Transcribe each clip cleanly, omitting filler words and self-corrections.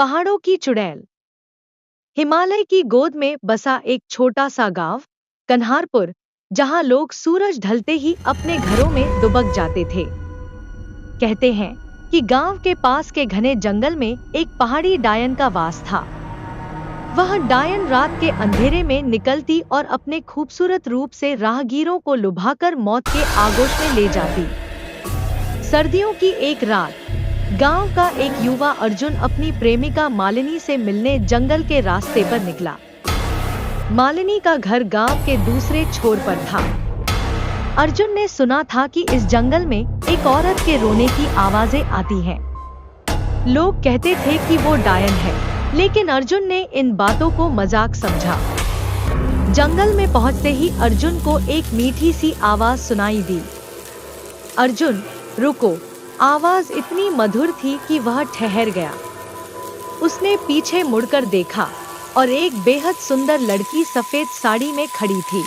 पहाड़ों की चुड़ैल। हिमालय की गोद में बसा एक छोटा सा गांव, कन्हारपुर, जहां लोग सूरज ढलते ही अपने घरों में दुबक जाते थे। कहते हैं कि गांव के पास के घने जंगल में एक पहाड़ी डायन का वास था। वह डायन रात के अंधेरे में निकलती और अपने खूबसूरत रूप से राहगीरों को लुभाकर मौत के आगोश में ले जाती। सर्दियों की एक रात गांव का एक युवा अर्जुन अपनी प्रेमिका मालिनी से मिलने जंगल के रास्ते पर निकला। मालिनी का घर गांव के दूसरे छोर पर था। अर्जुन ने सुना था कि इस जंगल में एक औरत के रोने की आवाजें आती हैं। लोग कहते थे कि वो डायन है, लेकिन अर्जुन ने इन बातों को मजाक समझा। जंगल में पहुंचते ही अर्जुन को एक मीठी सी आवाज सुनाई दी। अर्जुन, रुको! आवाज इतनी मधुर थी कि वह ठहर गया। उसने पीछे मुड़कर देखा और एक बेहद सुंदर लड़की सफेद साड़ी में खड़ी थी।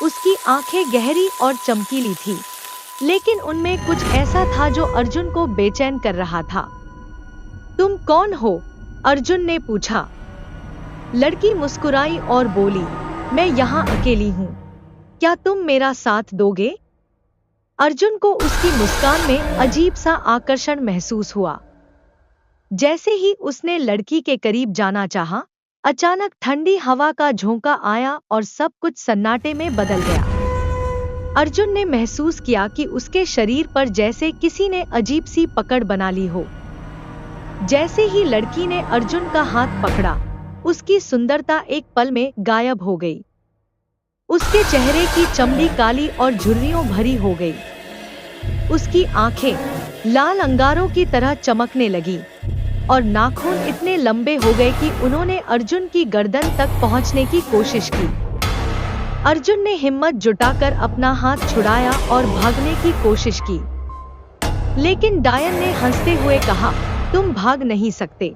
उसकी आंखें गहरी और चमकीली थी, लेकिन उनमें कुछ ऐसा था जो अर्जुन को बेचैन कर रहा था। तुम कौन हो? अर्जुन ने पूछा। लड़की मुस्कुराई और बोली, मैं यहाँ अकेली हूँ। क्या तुम मेरा साथ दोगे? अर्जुन को उसकी मुस्कान में अजीब सा आकर्षण महसूस हुआ। जैसे ही उसने लड़की के करीब जाना चाहा, अचानक ठंडी हवा का झोंका आया और सब कुछ सन्नाटे में बदल गया। अर्जुन ने महसूस किया कि उसके शरीर पर जैसे किसी ने अजीब सी पकड़ बना ली हो। जैसे ही लड़की ने अर्जुन का हाथ पकड़ा, उसकी सुंदरता एक पल में गायब हो गई। उसके चेहरे की चमड़ी काली और झुर्रियों भरी हो गई। उसकी आंखें लाल अंगारों की तरह चमकने लगी और नाखून इतने लंबे हो गए कि उन्होंने अर्जुन की गर्दन तक पहुंचने की कोशिश की। अर्जुन ने हिम्मत जुटाकर अपना हाथ छुड़ाया और भागने की कोशिश की, लेकिन डायन ने हंसते हुए कहा, तुम भाग नहीं सकते।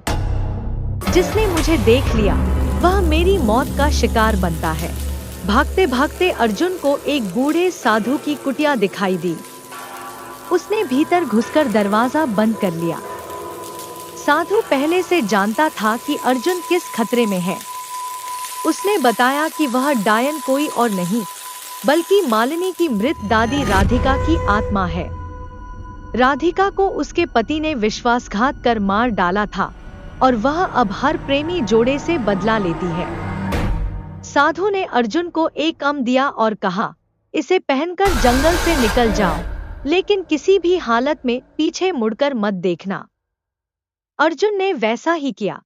जिसने मुझे देख लिया वह मेरी मौत का शिकार बनता है। भागते भागते अर्जुन को एक बूढ़े साधु की कुटिया दिखाई दी। उसने भीतर घुसकर दरवाजा बंद कर लिया। साधु पहले से जानता था कि अर्जुन किस खतरे में है। उसने बताया कि वह डायन कोई और नहीं, बल्कि मालिनी की मृत दादी राधिका की आत्मा है। राधिका को उसके पति ने विश्वासघात कर मार डाला था और वह अब हर प्रेमी जोड़े से बदला लेती है। साधु ने अर्जुन को एक अम दिया और कहा, इसे पहनकर जंगल से निकल जाओ, लेकिन किसी भी हालत में पीछे मुड़कर मत देखना। अर्जुन ने वैसा ही किया।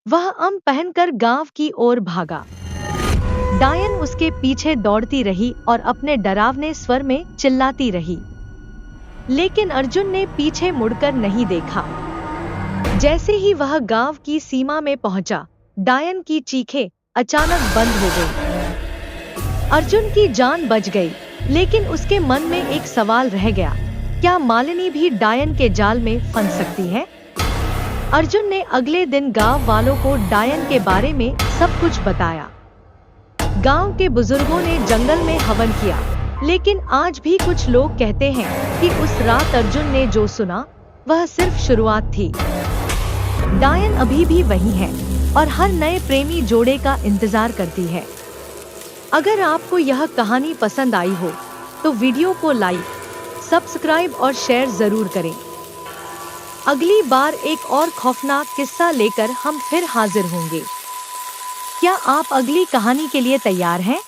वह अम पहनकर गांव की ओर भागा। डायन उसके पीछे दौड़ती रही और अपने डरावने स्वर में चिल्लाती रही, लेकिन अर्जुन ने पीछे मुड़कर नहीं देखा। जैसे ही वह गांव की सीमा में पहुंचा, डायन की चीखें अचानक बंद हो गई। अर्जुन की जान बच गई, लेकिन उसके मन में एक सवाल रह गया, क्या मालिनी भी डायन के जाल में फंस सकती है? अर्जुन ने अगले दिन गांव वालों को डायन के बारे में सब कुछ बताया। गांव के बुजुर्गों ने जंगल में हवन किया, लेकिन आज भी कुछ लोग कहते हैं कि उस रात अर्जुन ने जो सुना वह सिर्फ शुरुआत थी। डायन अभी भी वही है और हर नए प्रेमी जोड़े का इंतजार करती है। अगर आपको यह कहानी पसंद आई हो तो वीडियो को लाइक, सब्सक्राइब और शेयर जरूर करें। अगली बार एक और खौफनाक किस्सा लेकर हम फिर हाजिर होंगे। क्या आप अगली कहानी के लिए तैयार हैं?